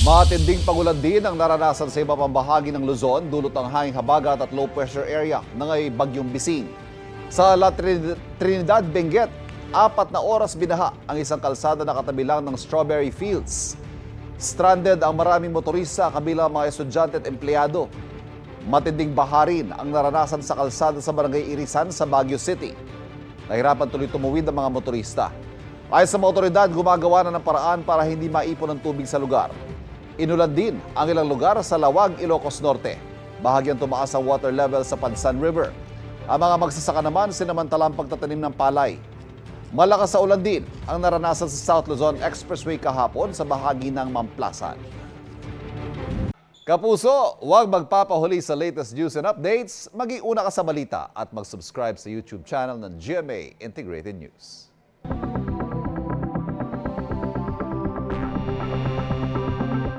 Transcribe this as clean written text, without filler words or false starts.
Matinding pagulan din ang naranasan sa iba pang bahagi ng Luzon dulot ng hanging habagat at low pressure area ng ay Bagyong Bising. Sa La Trinidad, Benguet, 4 na oras binaha ang isang kalsada na katabi lang ng Strawberry Fields. Stranded ang maraming motorista kabilang mga estudyante at empleyado. Matinding baha rin ang naranasan sa kalsada sa Barangay Irisan sa Baguio City. Nahirapan tuloy tumuwid ang mga motorista. Ayon sa mga otoridad, gumagawa na ng paraan para hindi maipon ang tubig sa lugar. Inulan din ang ilang lugar sa Lawag, Ilocos Norte. Bahagyang tumaas ang water level sa Pansan River. Ang mga magsasaka naman sinamantalang pagtatanim ng palay. Malakas sa ulan din ang naranasan sa South Luzon Expressway kahapon sa bahagi ng Mamplasan. Kapuso, huwag magpapahuli sa latest news and updates. Mag-iuna ka sa balita at mag-subscribe sa YouTube channel ng GMA Integrated News.